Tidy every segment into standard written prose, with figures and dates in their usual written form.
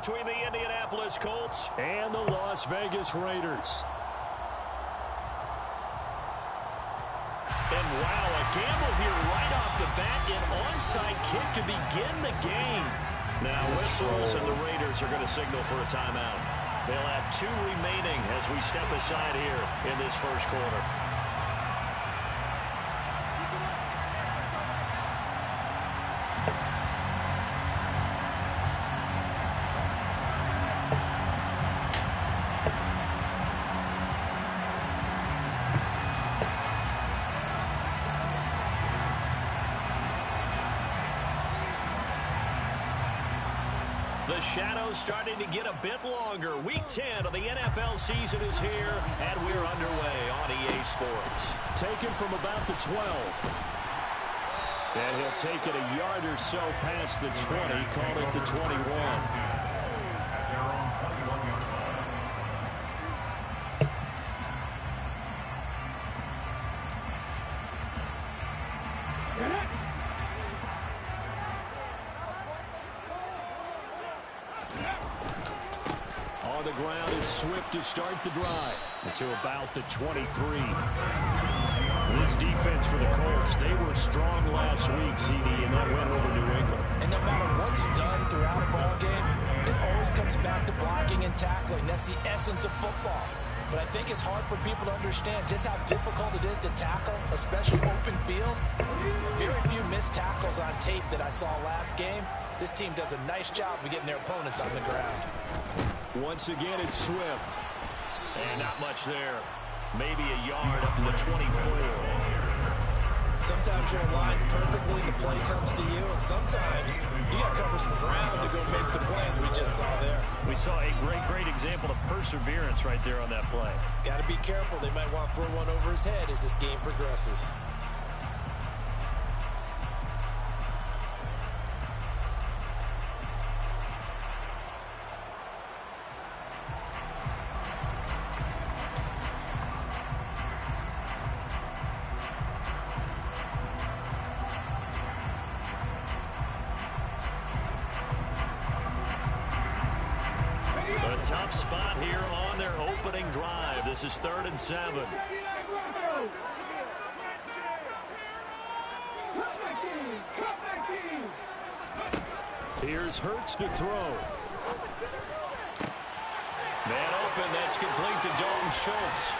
between the Indianapolis Colts and the Las Vegas Raiders. And wow, a gamble here right off the bat. An onside kick to begin the game. Now whistles and the Raiders are going to signal for a timeout. They'll have 2 remaining as we step aside here in this first quarter. The shadow's starting to get a bit longer. Week 10 of the NFL season is here, and we're underway on EA Sports. Taken from about the 12. And he'll take it a yard or so past the 20, call it the 21. On the ground, it's Swift to start the drive. To about the 23. This defense for the Colts, they were strong last week, CD, and that went over New England. And no matter what's done throughout a ball game, it always comes back to blocking and tackling. That's the essence of football. But I think it's hard for people to understand just how difficult it is to tackle, especially open field. Very few missed tackles on tape that I saw last game. This team does a nice job of getting their opponents on the ground. Once again, it's Swift. And not much there. Maybe a yard up to the 24. Sometimes you're aligned perfectly, the play comes to you, and sometimes you got to cover some ground to go make the plays we just saw there. We saw a great example of perseverance right there on that play. Got to be careful. They might want to throw one over his head as this game progresses. Tough spot here on their opening drive. This is 3rd and 7. Here's Hurts to throw. Man open, that's complete to Dalton Schultz.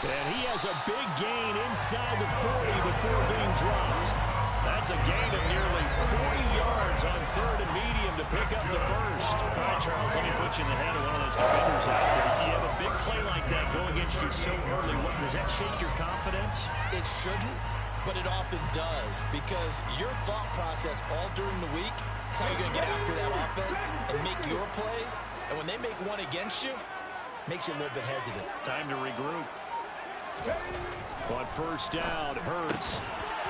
And he has a big gain inside the 40 before being dropped. That's a gain of nearly 40 yards on 3rd and medium to pick up the first. All right, Charles, let me put you in the head of one of those defenders out there. You have a big play like that go against you so early. Does that shake your confidence? It shouldn't, but it often does, because your thought process all during the week is how you're going to get after that offense and make your plays. And when they make one against you, it makes you a little bit hesitant. Time to regroup. On first down, Hurts.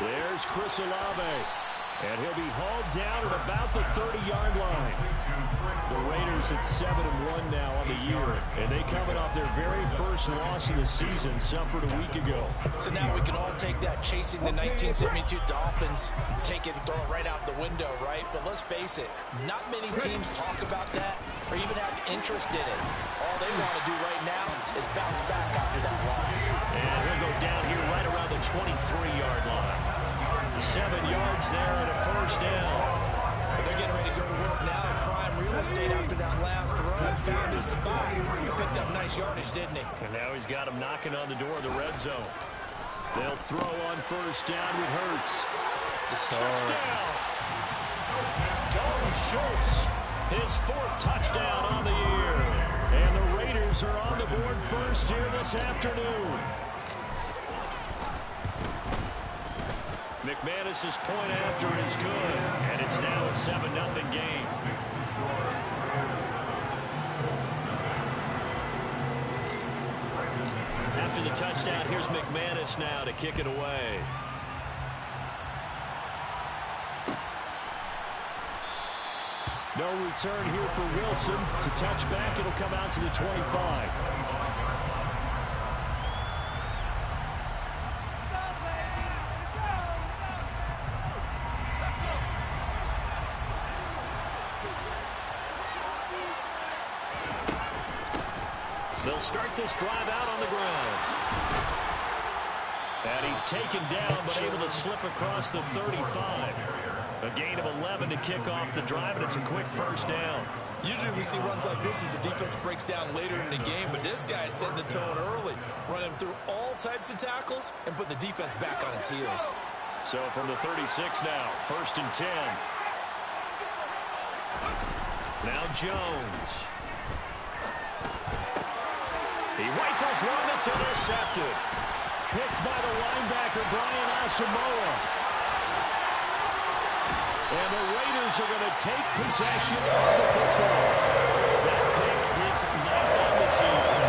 There's Chris Olave. And he'll be hauled down at about the 30-yard line. The Raiders at 7-1 now on the year. And they coming off their very first loss of the season, suffered a week ago. So now we can all take that chasing the 1972 Dolphins, take it and throw it right out the window, right? But let's face it, not many teams talk about that or even have interest in it. All they want to do right now is bounce back after that loss. And he'll go down here right around the 23-yard line. 7 yards there and a first down. But they're getting ready to go to work now in prime real estate after that last run. Found his spot. He picked up nice yardage, didn't he? And now he's got him knocking on the door of the red zone. They'll throw on first down with Hurts. Touchdown! Dalton Schultz, his 4th touchdown on the year. And the Raiders are on the board first here this afternoon. McManus's point after is good, and it's now a 7-0 game. After the touchdown, here's McManus now to kick it away. No return here for Wilson. To touch back, it'll come out to the 25. They'll start this drive out on the ground. And he's taken down, but able to slip across the 35. A gain of 11 to kick off the drive, and it's a quick first down. Usually we see runs like this as the defense breaks down later in the game, but this guy is setting the tone early, running through all types of tackles and putting the defense back on its heels. So from the 36 now, 1st and 10. Now Jones. He rifles one that's intercepted. Picked by the linebacker, Brian Asamoah. And the Raiders are going to take possession of the football. That pick is 9th on the season.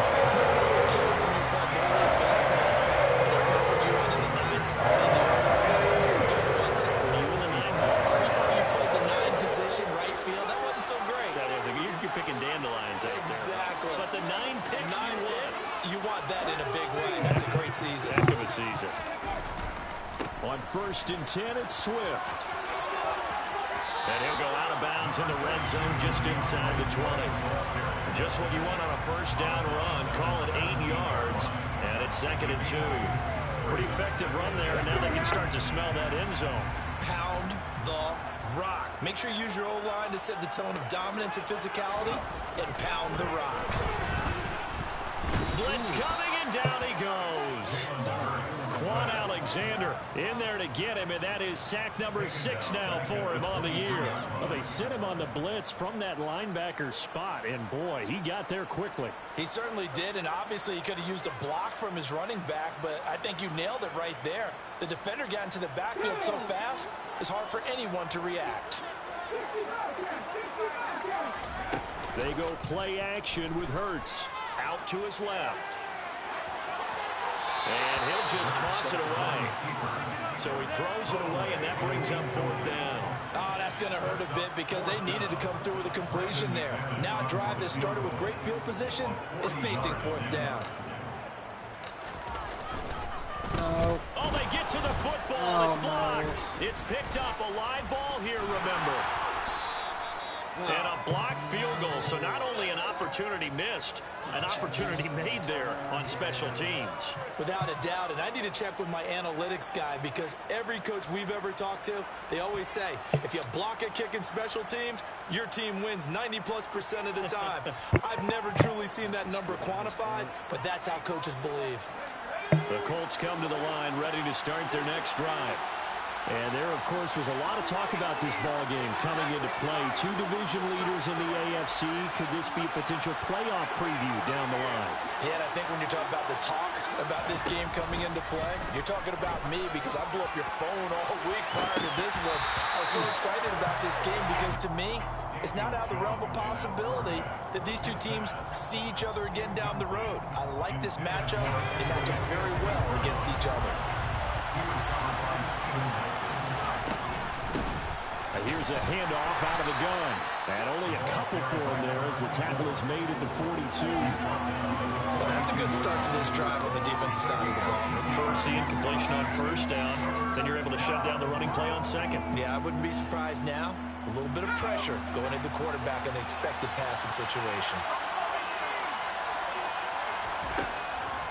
Kids and you play more investment. And it penciled you in the 9 spot in there. That wasn't so good, was it? Were you in the 9? You played the 9 position, right field. That wasn't so great. That was you're picking dandelions out there. Exactly. But the 9 picks 9 picks, you want that in a big way. That's a great season. Heck of a season. On 1st and 10, it's Swift. And he'll go out of bounds in the red zone just inside the 20. Just what you want on a first down run. Call it 8 yards. And it's 2nd and 2. Pretty effective run there, and now they can start to smell that end zone. Pound the rock. Make sure you use your O-line to set the tone of dominance and physicality, and pound the rock. Blitz coming, and down he goes. Quan Alexander in there to get him, and that is sack number 6 now for him on the year. Well, they sent him on the blitz from that linebacker spot, and boy, he got there quickly. He certainly did, and obviously he could have used a block from his running back, but I think you nailed it right there. The defender got into the backfield so fast, it's hard for anyone to react. They go play action with Hurts out to his left. And he'll just toss it away. So he throws it away, and that brings up 4th down. Oh, that's going to hurt a bit because they needed to come through with a completion there. Now a drive that started with great field position is facing 4th down. No. Oh, they get to the football. It's blocked. No. It's picked up. A live ball here, remember. And a blocked field goal. So not only an opportunity missed, an opportunity made there on special teams. Without a doubt, and I need to check with my analytics guy because every coach we've ever talked to, they always say, if you block a kick in special teams, your team wins 90+% of the time. I've never truly seen that number quantified, but that's how coaches believe. The Colts come to the line ready to start their next drive. And there, of course, was a lot of talk about this ball game coming into play. 2 division leaders in the AFC. Could this be a potential playoff preview down the line? Yeah, and I think when you're talking about the talk about this game coming into play, you're talking about me because I blew up your phone all week prior to this one. I was so excited about this game because, to me, it's not out of the realm of possibility that these 2 teams see each other again down the road. I like this matchup. They match up very well against each other. Here's a handoff out of the gun. And only a couple for him there as the tackle is made at the 42. Well, that's a good start to this drive on the defensive side of the ball. First seeing completion on 1st down. Then you're able to shut down the running play on 2nd. Yeah, I wouldn't be surprised now. A little bit of pressure going into the quarterback in an expected passing situation.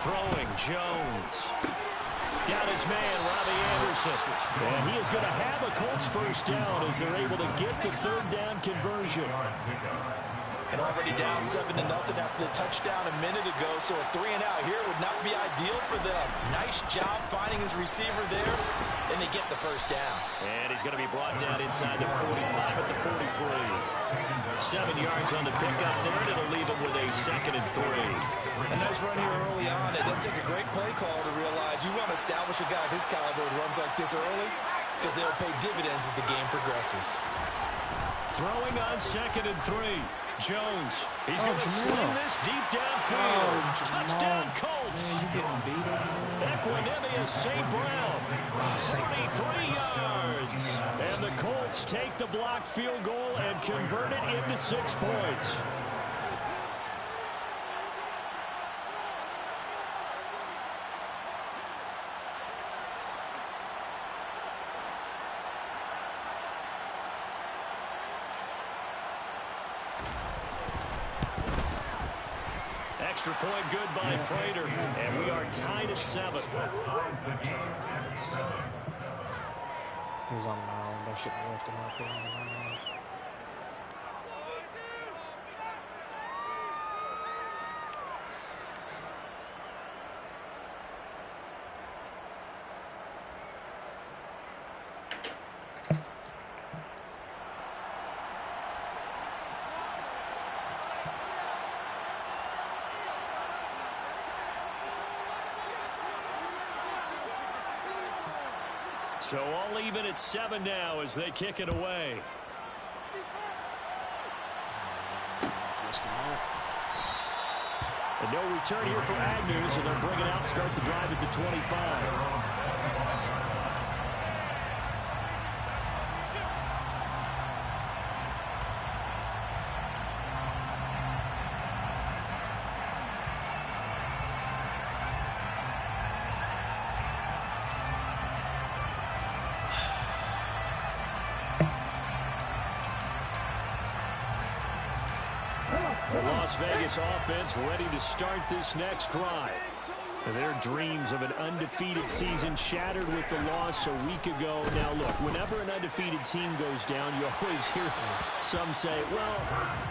Throwing, Jones. Got his man, Robbie Anderson. And he is going to have a Colts first down as they're able to get the 3rd down conversion. And already down 7-0 after the touchdown a minute ago, so a 3-and-out here would not be ideal for them. Nice job finding his receiver there, and they get the first down. And he's going to be brought down inside the 45 at the 43. 7 yards on the pickup there, and it'll leave him with a 2nd and 3. A nice run here early on. It doesn't take a great play call to realize you want to establish a guy of his caliber who runs like this early because they'll pay dividends as the game progresses. Throwing on 2nd and 3. Jones. He's going to sling this deep downfield. Touchdown, Colts. Equanimous St. Brown. 33 yards. And the Colts take the blocked field goal and convert it into 6 points. extra point good by Prater, and we are tied at 7. He was on the island. I shouldn't have left him out there on the island. So all even at 7 now as they kick it away. And no return here for Agnew, so they'll bring it out, start the drive at the 25. The Las Vegas offense ready to start this next drive. Their dreams of an undefeated season shattered with the loss a week ago. Now, look, whenever an undefeated team goes down, you always hear some say, well,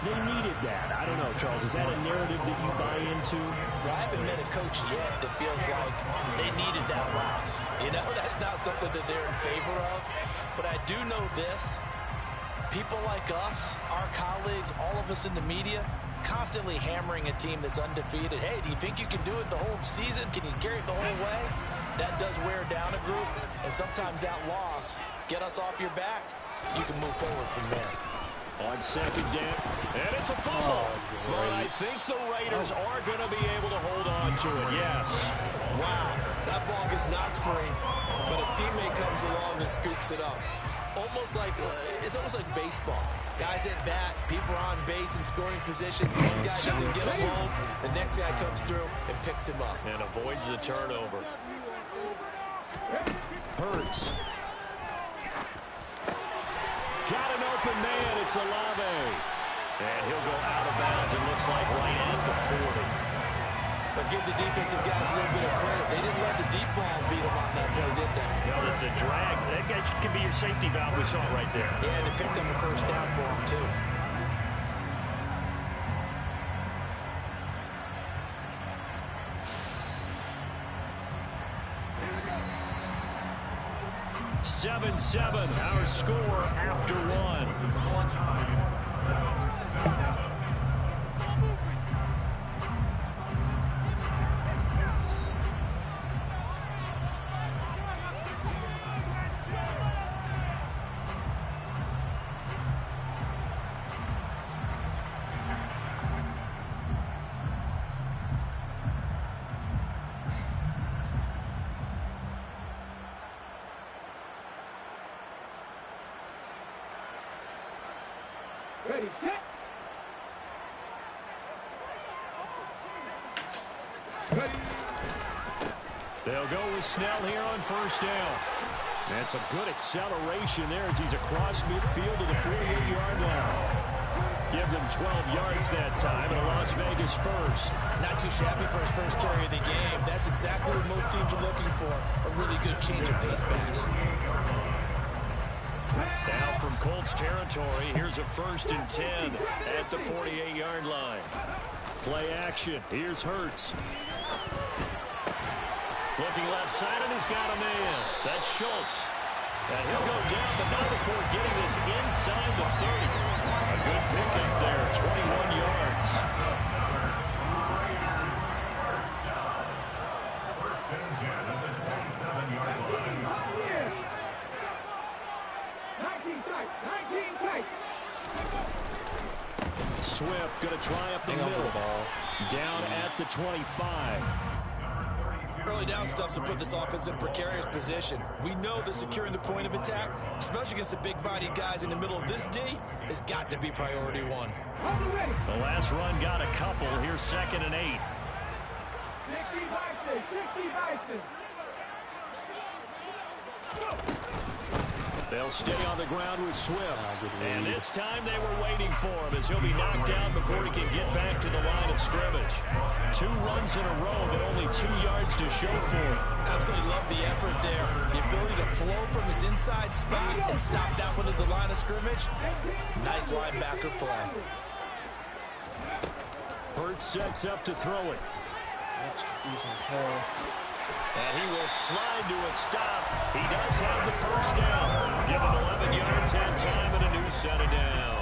they needed that. I don't know, Charles. Is that a narrative that you buy into? Well, I haven't met a coach yet that feels like they needed that loss. You know, that's not something that they're in favor of. But I do know this. People like us, our colleagues, all of us in the media, constantly hammering a team that's undefeated. Hey, do you think you can do it the whole season? Can you carry it the whole way? That does wear down a group, and sometimes that loss, get us off your back, you can move forward from there. On second down, and it's a fumble. But I think the Raiders are going to be able to hold on to it, yes. Wow, that ball gets knocked free, but a teammate comes along and scoops it up. It's almost like baseball. Guys at bat, people are on base in scoring position. One guy doesn't get him home, the next guy comes through and picks him up. And avoids the turnover. Hurts. Got an open man, it's Olave. And he'll go out of bounds, it looks like right at the 40. But give the defensive guys a little bit of credit. They didn't let the deep ball beat them on that play, did they? No, the drag, that guy could be your safety valve. We saw it right there. Yeah, and they picked up a first down for him, too. Seven, our score after 1. Ready, set. Ready. They'll go with Snell here on first down. That's a good acceleration there as he's across midfield to the 48-yard line. Give them 12 yards that time and a Las Vegas first. Not too shabby for his first carry of the game. That's exactly what most teams are looking for. A really good change of pace back. Now from Colts territory, here's a 1st and 10 at the 48-yard line. Play action. Here's Hurts. Looking left side, and he's got a man. That's Schultz. And he'll go down, but not before getting this inside the 30. A good pickup there, 21 yards. Swift going to try up the middle. Down at the 25. Early down stuff to put this offense in a precarious position. We know that securing the point of attack, especially against the big-bodied guys in the middle of this D, has got to be priority 1. The last run got a couple. Here's 2nd and 8. 60 Bison. They'll stay on the ground with Swift. And this time they were waiting for him as he'll be knocked down before he can get back to the line of scrimmage. 2 2 runs in a row, but only 2 yards to show for it. Absolutely love the effort there. The ability to flow from his inside spot and stop that one at the line of scrimmage. Nice linebacker play. Hurts sets up to throw it. That's confusing as hell. And he will slide to a stop. He does have the first down. Given 11 yards and time and a new set of downs.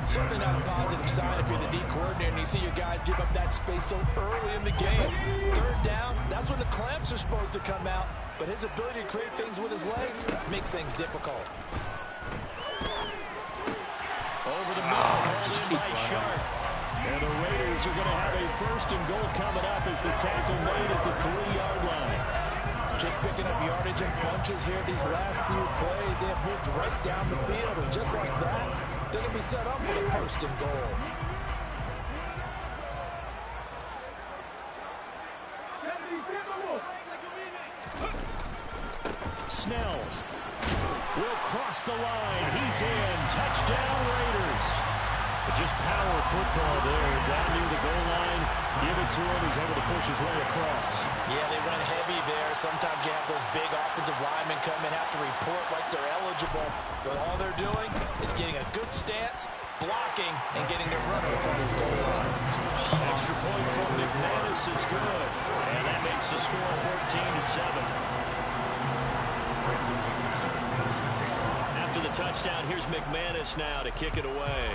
Certainly not a positive sign if you're the D coordinator and you see your guys give up that space so early in the game. 3rd down, that's when the clamps are supposed to come out. But his ability to create things with his legs makes things difficult. Over the middle, just keep by Sharp. And the Raiders are going to have a 1st and goal coming up as the tackle made at the 3-yard line. Just picking up yardage in bunches here these last few plays. They have moved right down the field, and just like that, they're going to be set up with a 1st and goal. Snell will cross the line. He's in. Touchdown, Raiders. Just power football there. Down near the goal line. Give it to him. He's able to push his way across. Yeah, they run heavy there. Sometimes you have those big offensive linemen come in, have to report like they're eligible. But all they're doing is getting a good stance, blocking, and getting their runner across the goal line. Extra point from McManus is good. And that makes the score 14-7. After the touchdown, here's McManus now to kick it away.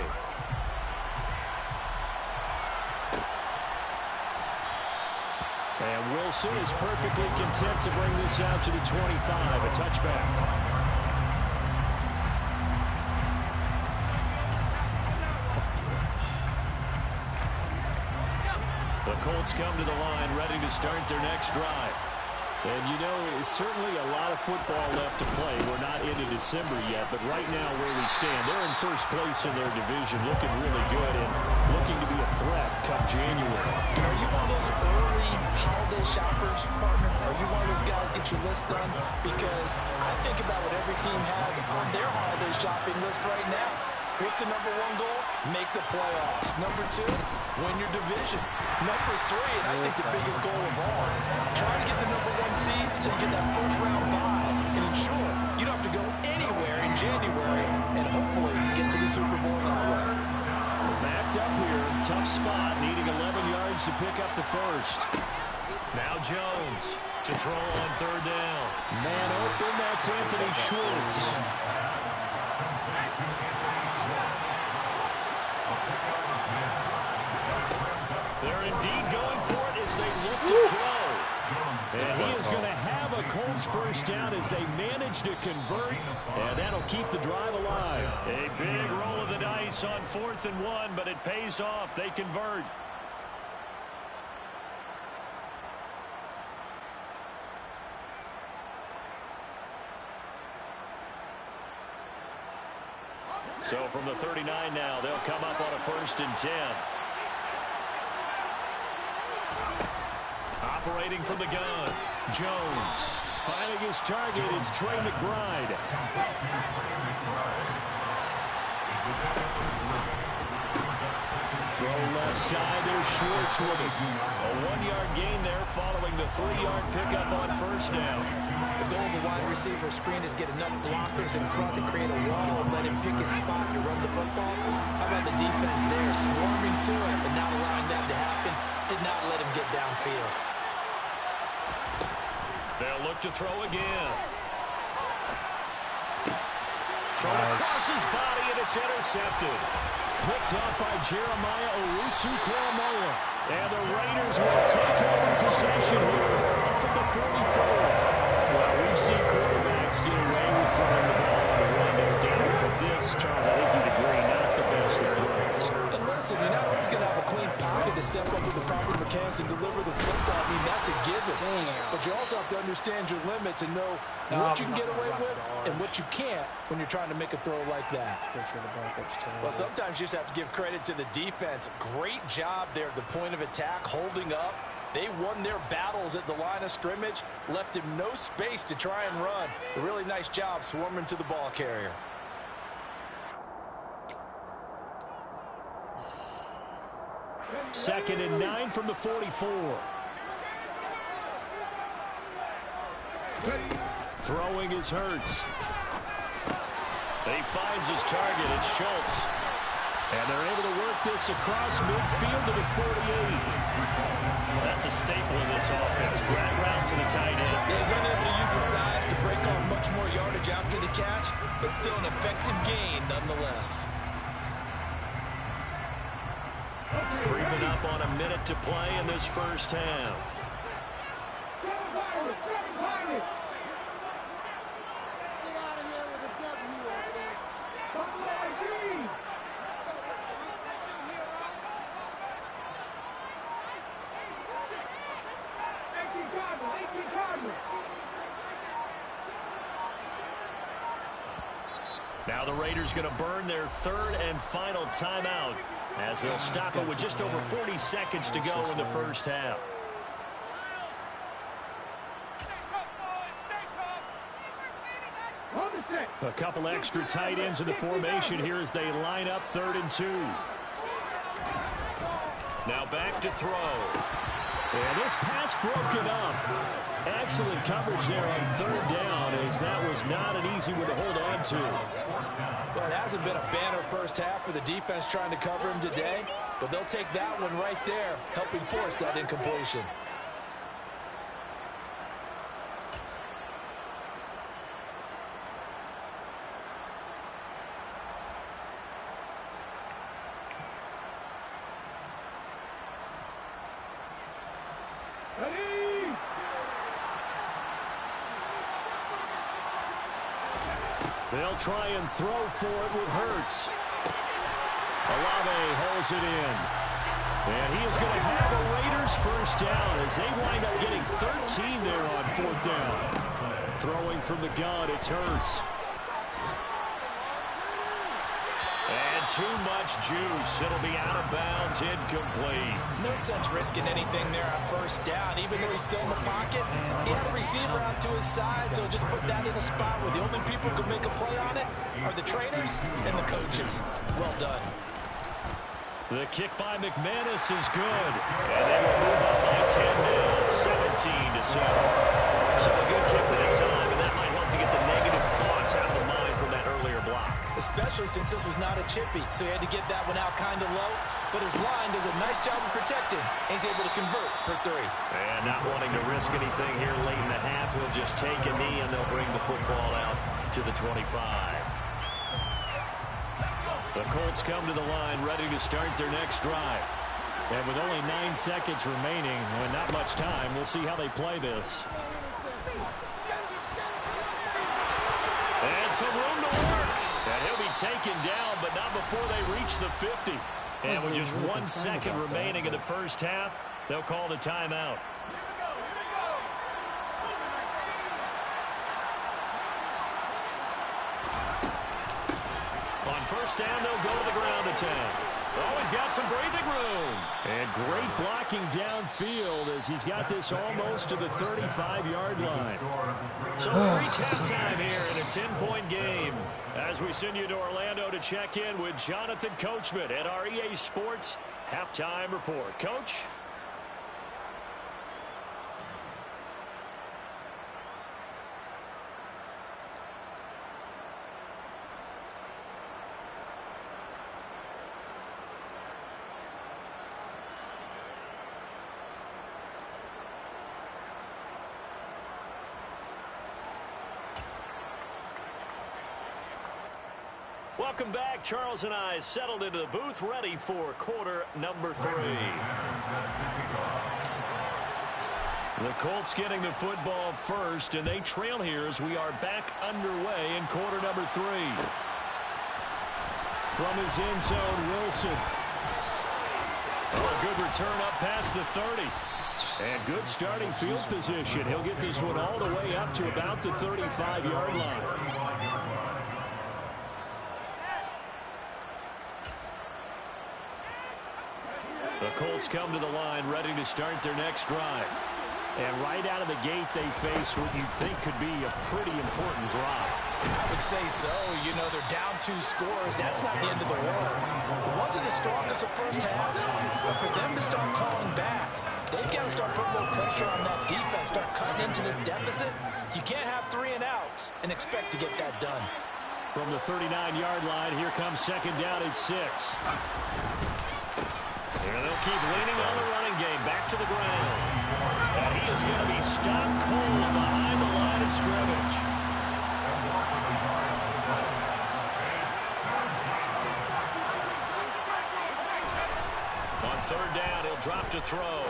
And Wilson is perfectly content to bring this out to the 25, a touchback. The Colts come to the line ready to start their next drive. And you know, it's certainly a lot of football left to play. We're not into December yet, but right now where we stand, they're in 1st place in their division, looking really good and looking to be a threat come January. Are you one of those early holiday shoppers, partner? Are you one of those guys get your list done? Because I think about what every team has on their holiday shopping list right now. What's the number 1 goal? Make the playoffs. Number 2, win your division. Number 3, and I think the biggest goal of all, try to get the number 1 seed so you get that 1st round bye and ensure you don't have to go anywhere in January and hopefully get to the Super Bowl that way. Backed up here, tough spot, needing 11 yards to pick up the 1st. Now Jones to throw on 3rd down. Man open, that's Anthony Schwartz. They're indeed going for it as they look to throw. And he is going to have a Colts 1st down as they manage to convert, and that'll keep the drive alive. A big roll of the dice on 4th and 1, but it pays off. They convert. So from the 39 now, they'll come up on a 1st and 10. Operating from the gun, Jones. Finding his target, it's Trey McBride. Throw left side, there's Schwartz with it. A 1-yard gain there following the 3-yard pickup on 1st down. The goal of a wide receiver screen is get enough blockers in front to create a wall and let him pick his spot to run the football. How about the defense there, swarming to it and not allowing that to happen? Did not let him get downfield. They'll look to throw again. Throw across his body, and it's intercepted. Picked up by Jeremiah Owusu-Koramoah. And the Raiders will take over possession here up at the 44. Well, we've seen quarterbacks get away with throwing the ball on the run, no doubt. But this, Charles, I think you'd agree, not the best of throws. And listen, you're not always going to have a clean pocket to step up with the proper mechanics and deliver the football. I mean, that's a given. But you also have to understand your limits and know what you can get away with and what you can't when you're trying to make a throw like that. Well, sometimes you just have to give credit to the defense. Great job there at the point of attack, holding up. They won their battles at the line of scrimmage, left him no space to try and run. A really nice job swarming to the ball carrier. 2nd and 9 from the 44. Throwing is Hurts. He finds his target. It's Schultz. And they're able to work this across midfield to the 48. That's a staple of this offense. Flat route to the tight end. Yeah, he's unable to use his size to break off much more yardage after the catch, but still an effective gain nonetheless. Creeping up on a minute to play in this first half. Now the Raiders going to burn their 3rd and final timeout as they'll stop it with just over 40 seconds to go in the first half. A couple extra tight ends in the formation here as they line up 3rd and 2. Now back to throw. And this pass broken up. Excellent coverage there on 3rd down, as that was not an easy one to hold on to. Well, it hasn't been a banner first half for the defense trying to cover him today, but they'll take that one right there, helping force that incompletion. They'll try and throw for it with Hurts. Olave holds it in. And he is going to have a Raiders first down as they wind up getting 13 there on 4th down. Throwing from the gun, it's Hurts. And too much juice. It'll be out of bounds, incomplete. No sense risking anything there on first down. Even though he's still in the pocket, he had a receiver out to his side, so just put that in a spot where the only people who can make a play on it are the trainers and the coaches. Well done. The kick by McManus is good. And they will move up by 10 now, 17-7. So a good kick that time, and that might help to get the negative thoughts out of the mind from that earlier block. Especially since this was not a chippy, so he had to get that one out kind of low. But his line does a nice job of protecting, and he's able to convert for 3. And not wanting to risk anything here late in the half, he'll just take a knee, and they'll bring the football out to the 25. The Colts come to the line, ready to start their next drive. And with only 9 seconds remaining, and not much time, we'll see how they play this. And some room to work. And he'll be taken down, but not before they reach the 50. And with just 1 second remaining in the first half, they'll call the timeout. On first down, they'll go to the ground attack. Oh, he's got some breathing room. And great blocking downfield as he's got this almost to the 35-yard line. So we'll reach halftime here in a 10-point game as we send you to Orlando to check in with Jonathan Coachman at our EA Sports Halftime Report. Coach? Welcome back. Charles and I settled into the booth, ready for quarter number 3. The Colts getting the football first, and they trail here as we are back underway in quarter number 3. From his end zone, Wilson. Oh, a good return up past the 30. And good starting field position. He'll get this one all the way up to about the 35-yard line. The Colts come to the line, ready to start their next drive. And right out of the gate, they face what you'd think could be a pretty important drive. I would say so. You know, they're down 2 scores. That's not the end of the world. It wasn't the strongest of first halves, but for them They've got to start putting a little pressure on that defense, start cutting into this deficit. You can't have 3 and outs and expect to get that done. From the 39-yard line, here comes second down and 6. And they'll keep leaning on the running game. Back to the ground. And he is going to be stopped cold behind the line of scrimmage. On third down, he'll drop to throw.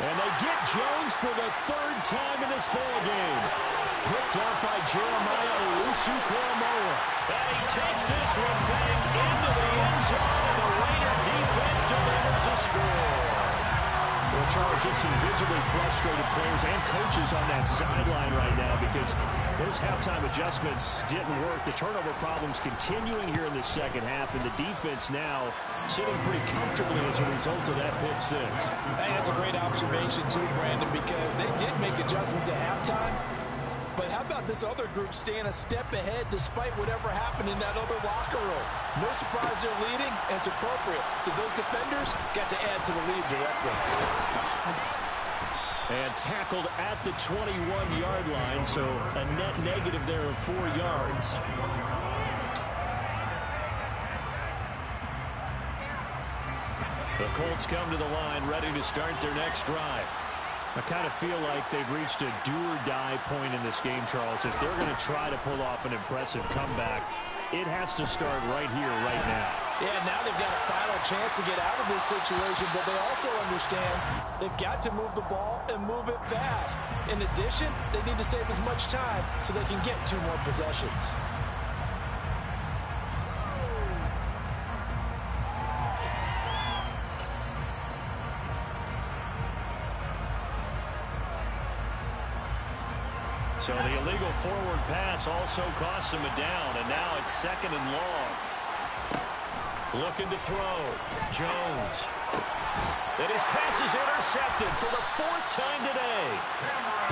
And they get Jones for the 3rd time in this ballgame. Picked up by Jeremiah Owusu-Koramoah. And he takes this one back into the end zone, and the Raider defense delivers a score. Well, Charles, just some visibly frustrated players and coaches on that sideline right now because those halftime adjustments didn't work. The turnover problems continuing here in the second half, and the defense now sitting pretty comfortably as a result of that pick 6. I think that's a great observation, too, Brandon, because they did make adjustments at halftime. But how about this other group staying a step ahead despite whatever happened in that other locker room? No surprise they're leading, and it's appropriate that those defenders got to add to the lead directly. And tackled at the 21-yard line, so a net negative there of 4 yards. The Colts come to the line, ready to start their next drive. I kind of feel like they've reached a do-or-die point in this game, Charles. If they're going to try to pull off an impressive comeback, it has to start right here, right now. Yeah, now they've got a final chance to get out of this situation, but they also understand they've got to move the ball and move it fast. In addition, they need to save as much time so they can get 2 more possessions. So the illegal forward pass also costs him a down, and now it's 2nd and long. Looking to throw. Jones. And his pass is intercepted for the 4th time today.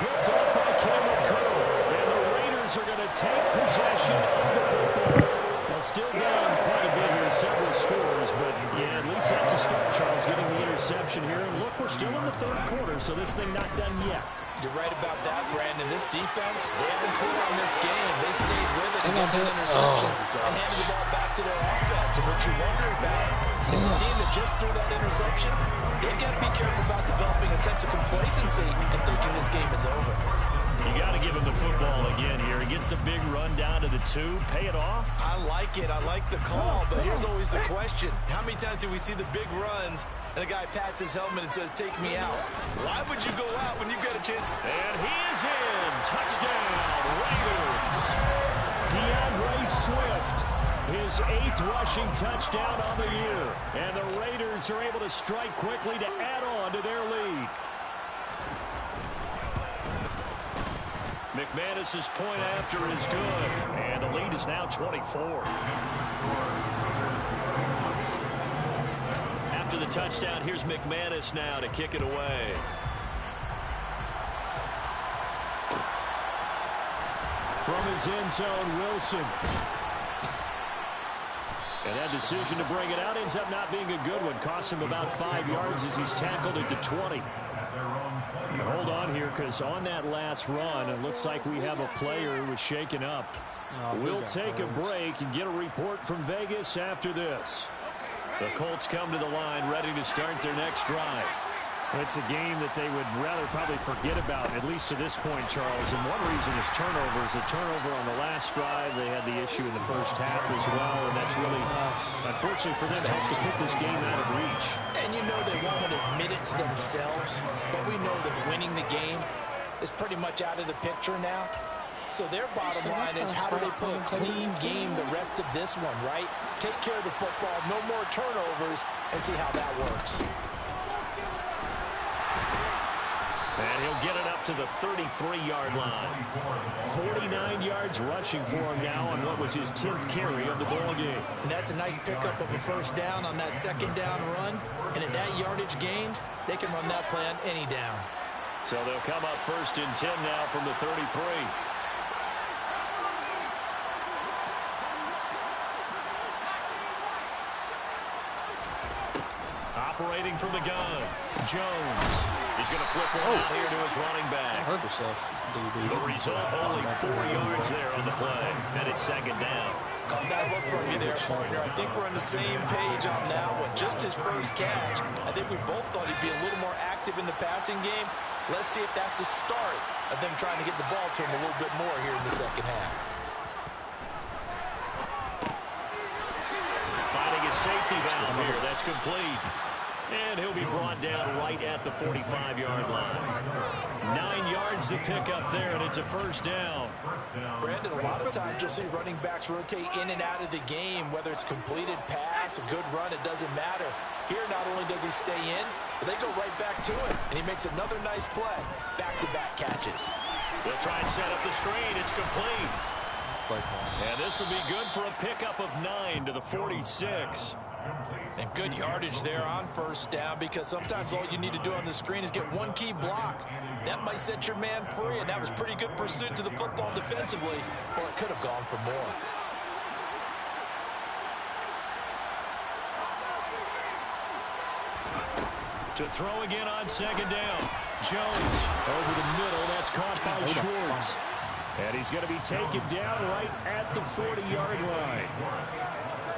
Picked up by Cameron Curl. And the Raiders are going to take possession of the football. Well, still down quite a bit here, several scores, but yeah, at least that's a start, Charles, getting the interception here. And look, we're still in the 3rd quarter, so this thing not done yet. You're right about that, Brandon. This defense, they haven't quit on this game. They stayed with it and got an interception and handed the ball back to their offense. And what you wonder about is the team that just threw that interception, they've got to be careful about developing a sense of complacency and thinking this game is over. You got to give him the football again here. He gets the big run down to the 2. Pay it off. I like it. I like the call, but here's always the question. How many times do we see the big runs and a guy pats his helmet and says, take me out? Why would you go out when you've got a chance to... And he is in. Touchdown, Raiders. DeAndre Swift, his 8th rushing touchdown on the year. And the Raiders are able to strike quickly to add on to their lead. McManus's point after is good, and the lead is now 24. After the touchdown, here's McManus now to kick it away. From his end zone, Wilson. And that decision to bring it out ends up not being a good one. Cost him about 5 yards as he's tackled at the 20. And hold on here, because on that last run, it looks like we have a player who was shaken up. We'll take a break and get a report from Vegas after this. The Colts come to the line, ready to start their next drive. It's a game that they would rather probably forget about, at least to this point, Charles. And one reason is turnovers. A turnover on the last drive. They had the issue in the first half as well, and that's really, unfortunately for them, helped to put this game out of reach. And you know they won't admit it to themselves, but we know that winning the game is pretty much out of the picture now. So their bottom line is, how do they play a clean game the rest of this one, right? Take care of the football, no more turnovers, and see how that works. And he'll get it up to the 33-yard line. 49 yards rushing for him now on what was his 10th carry of the ball game. And that's a nice pickup of a first down on that second down run. And at that yardage gained, they can run that play on any down. So they'll come up 1st and 10 now from the 33. Separating from the gun. Jones. He's going to flip one out here to his running back. Hurt yourself, DB. The result, only 4 yards there on the play. And it's second down. Got that look from you there, partner. I think we're on the same page on that one. Just his first catch. I think we both thought he'd be a little more active in the passing game. Let's see if that's the start of them trying to get the ball to him a little bit more here in the second half. Finding his safety valve here. That's complete. And he'll be brought down right at the 45-yard line. 9 yards to pick up there, and it's a first down. Brandon, a lot of times you'll see running backs rotate in and out of the game, whether it's completed pass, a good run, it doesn't matter. Here, not only does he stay in, but they go right back to it, and he makes another nice play. Back-to-back catches. They'll try and set up the screen. It's complete. And this will be good for a pickup of 9 to the 46. And good yardage there on first down, because sometimes all you need to do on the screen is get one key block. That might set your man free, and that was pretty good pursuit to the football defensively, or it could have gone for more. To throw again on second down. Jones over the middle. That's caught by Schwartz. And he's going to be taken down right at the 40-yard line.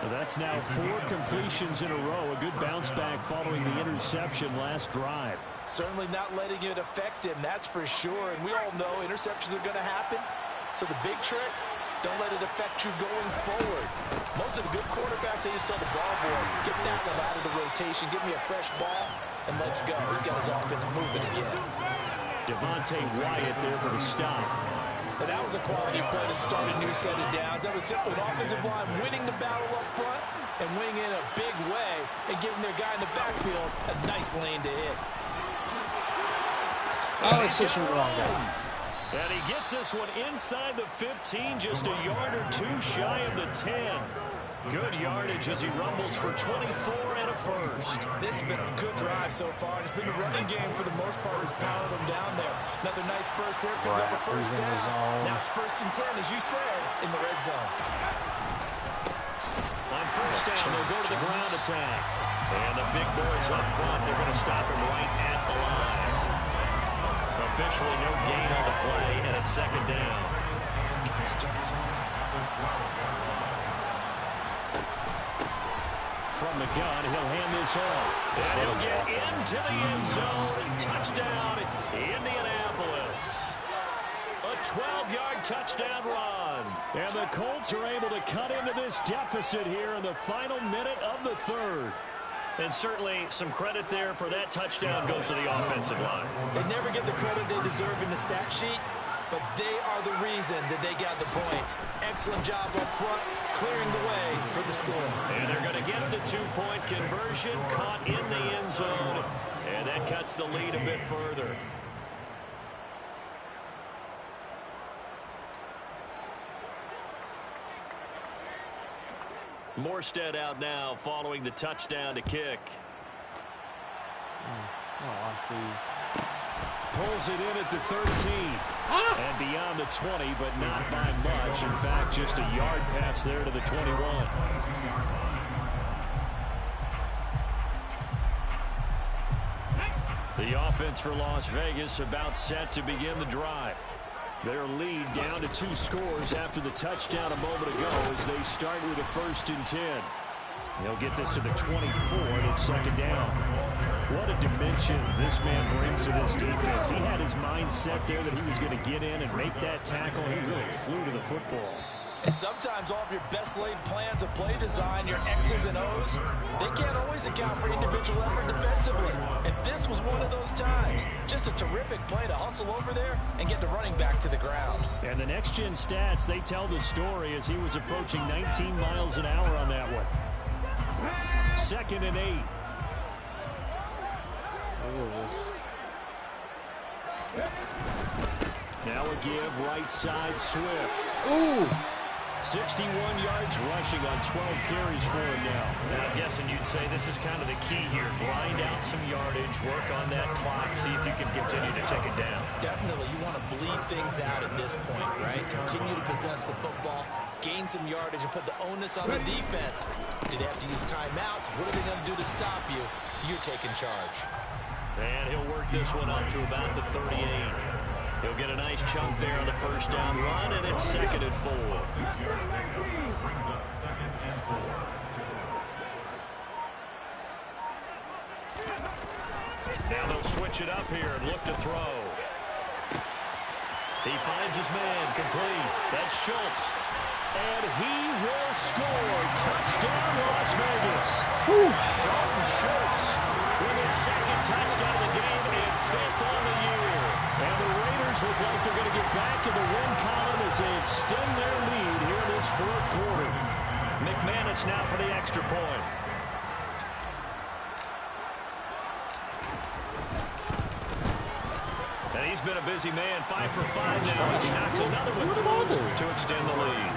That's now 4 completions in a row. A good bounce back following the interception last drive. Certainly not letting it affect him, that's for sure. And we all know interceptions are going to happen. So the big trick, don't let it affect you going forward. Most of the good quarterbacks, they just tell the ball boy, get that one out of the rotation, give me a fresh ball, and let's go. He's got his offense moving again. Devontae Wyatt there for the stop. And that was a quality play to start a new set of downs. That was simply an offensive line winning the battle up front and winning in a big way and giving their guy in the backfield a nice lane to hit. Oh, it's switching the wrong guy. And he gets this one inside the 15, just a yard or 2 shy of the 10. Good yardage as he rumbles for 24 and a first. This has been a good drive so far. It's been a running game for the most part that's powered them down there. Another nice burst there, pick up a first down. Now it's 1st and 10, as you said, in the red zone. On first down, they'll go to the ground attack. And the big boys up front, they're going to stop him right at the line. Officially no gain on the play, and it's second down. From the gun, he'll hand this off. And he'll get into the end zone. Touchdown, Indianapolis. A 12-yard touchdown run. And the Colts are able to cut into this deficit here in the final minute of the 3rd. And certainly some credit there for that touchdown goes to the offensive line. They never get the credit they deserve in the stat sheet, but they are the reason that they got the points. Excellent job up front, clearing the way for the score. And they're going to get the 2-point conversion, caught in the end zone, and that cuts the lead a bit further. Morstead out now following the touchdown to kick. I don't want these. Pulls it in at the 13. And beyond the 20, but not by much. In fact, just a yard pass there to the 21. The offense for Las Vegas about set to begin the drive. Their lead down to 2 scores after the touchdown a moment ago as they start with a 1st and 10. They'll get this to the 24, and it's second down. What a dimension this man brings to this defense. He had his mind set there that he was going to get in and make that tackle. He really flew to the football. And sometimes all of your best laid plans of play design, your X's and O's, they can't always account for individual effort defensively. And this was one of those times. Just a terrific play to hustle over there and get the running back to the ground. And the next-gen stats, they tell the story as he was approaching 19 miles an hour on that one. 2nd and 8. Now a give, right side, Swift. Ooh! 61 yards rushing on 12 carries for him now. Now, I'm guessing you'd say this is kind of the key here. Grind out some yardage, work on that clock, see if you can continue to take it down. Definitely, you want to bleed things out at this point, right? Continue to possess the football, gain some yardage, and put the onus on the defense. Do they have to use timeouts? What are they going to do to stop you? You're taking charge. And he'll work this one up to about the 38. He'll get a nice chunk there on the first down run, and it's 2nd and 4. Brings up 2nd and 4. Now they'll switch it up here and look to throw. He finds his man, complete. That's Schultz. And he will score. Touchdown, Las Vegas. Dalton Schultz with his 2nd touchdown of the game and 5th on the year. And the Raiders look like they're going to get back in the win column as they extend their lead here in this 4th quarter. McManus now for the extra point. And he's been a busy man, 5 for 5 now as he knocks another one through to extend the lead.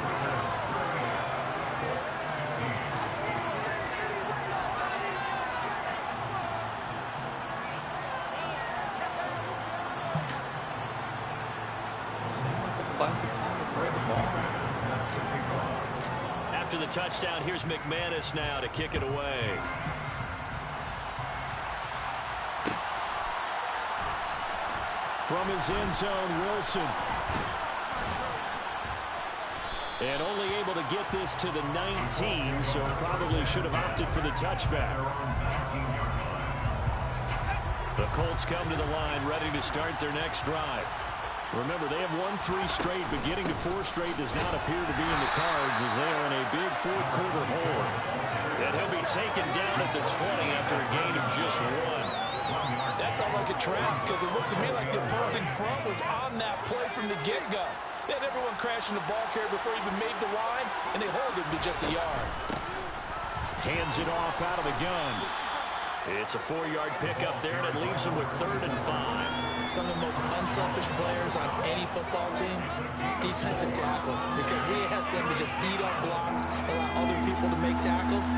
After the touchdown, here's McManus now to kick it away. From his end zone, Wilson. And only able to get this to the 19, so probably should have opted for the touchback. The Colts come to the line, ready to start their next drive. Remember, they have won 3 straight, but getting to 4 straight does not appear to be in the cards as they are in a big 4th quarter hole. And he'll be taken down at the 20 after a gain of just 1. That felt like a trap because it looked to me like the opposing front was on that play from the get-go. They had everyone crashing the ball carrier before he even made the line, and they hold him to just a yard. Hands it off out of the gun. It's a 4-yard pickup there, and it leaves him with 3rd and 5. Some of the most unselfish players on any football team, defensive tackles, because we ask them to just eat up blocks, allow other people to make tackles.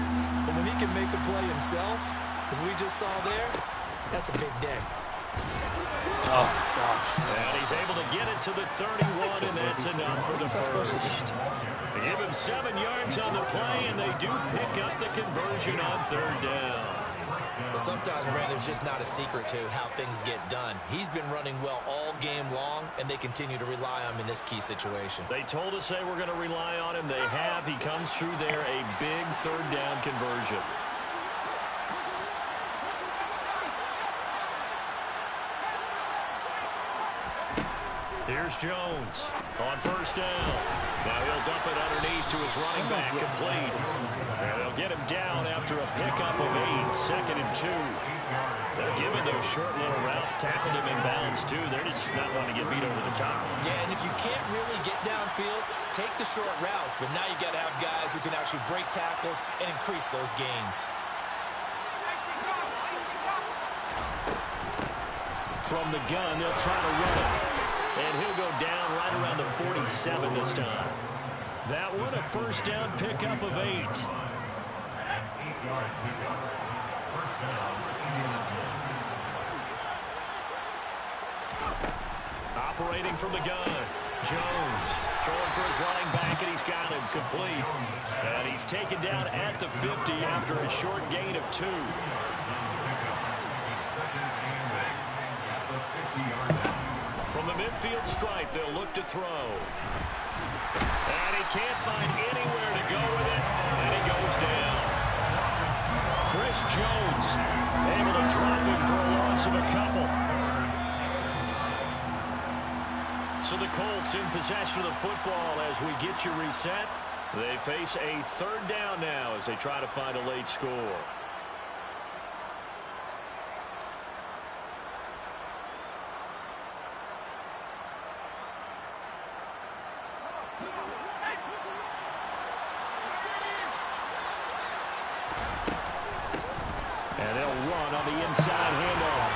But when he can make a play himself, as we just saw there, that's a big day. Oh, gosh. And he's able to get it to the 31, and that's enough for the first. They give him 7 yards on the play, and they do pick up the conversion on 3rd down. Well, sometimes, Brandon, it's just not a secret to how things get done. He's been running well all game long, and they continue to rely on him in this key situation. They told us they were going to rely on him. They have. He comes through there, a big 3rd down conversion. Here's Jones on 1st down. Now he'll dump it underneath to his running back, complete. And they'll get him down after a pickup of 8, 2nd and 2. They're giving those short little routes, tackled him in bounds too. They're just not wanting to get beat over the top. Yeah, and if you can't really get downfield, take the short routes. But now you got to have guys who can actually break tackles and increase those gains. From the gun, they'll try to run it. And he'll go down right around the 47 this time. That one, a 1st down pickup of 8. Operating from the gun. Jones throwing for his running back, and he's got him complete. And he's taken down at the 50 after a short gain of 2. From the midfield stripe, they'll look to throw. And he can't find anywhere to go with it, and he goes down. Chris Jones able to drop him for a loss of a couple. So the Colts in possession of the football as we get you reset. They face a 3rd down now as they try to find a late score. And they'll run on the inside handoff.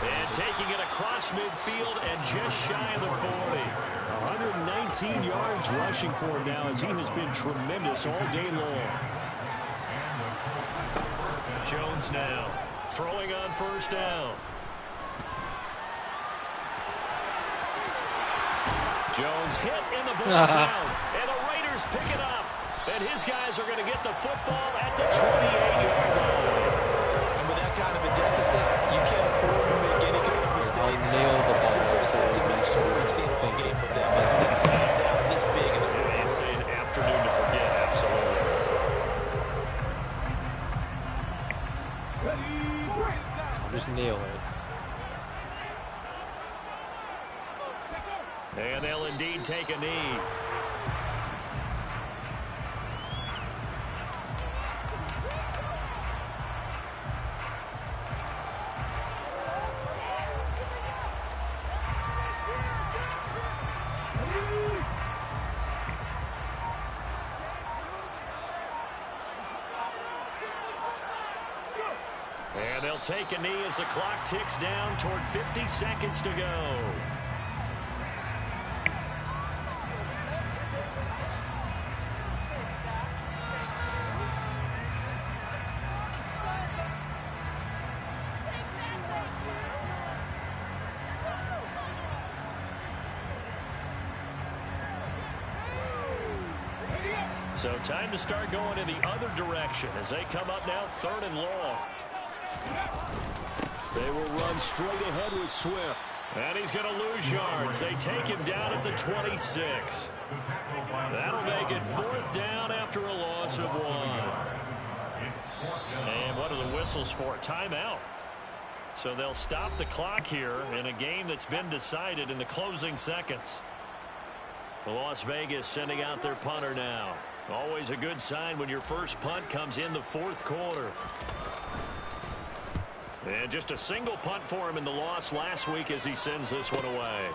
And taking it across midfield and just shy of the 40. 119 yards rushing for him now as he has been tremendous all day long. Jones now throwing on first down. Jones hit in the ball out. And the Raiders pick it up. And his guys are going to get the football at the 28-yard line. And with that kind of a deficit, you can't afford to make any kind of mistakes. Nail the It's been ball pretty symptomatic of what we've seen all game with them, isn't it? Down this big in the fourth. It's an afternoon to forget, absolutely. Just nail it. And they'll indeed take a knee. And they'll take a knee as the clock ticks down toward 50 seconds to go. So time to start going in the other direction as they come up now 3rd and long. They will run straight ahead with Swift. And he's going to lose yards. They take him down at the 26. That'll make it 4th down after a loss of 1. And what are the whistles for? Timeout. So they'll stop the clock here in a game that's been decided in the closing seconds. Las Vegas sending out their punter now. Always a good sign when your first punt comes in the 4th quarter. And just a single punt for him in the loss last week as he sends this one away.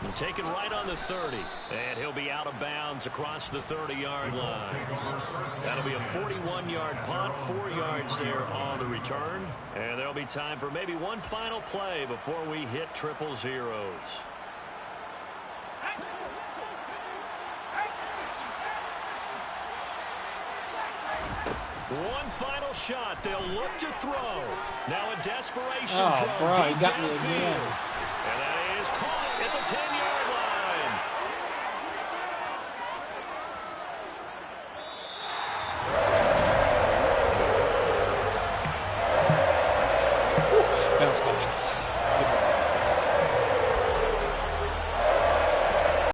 And taken right on the 30. And he'll be out of bounds across the 30-yard line. That'll be a 41-yard punt, 4 yards there on the return. And there'll be time for maybe one final play before we hit triple zeros. One final shot. They'll look to throw. Now a desperation throw. Bro, deep he got me downfield. again. And that is caught at the 10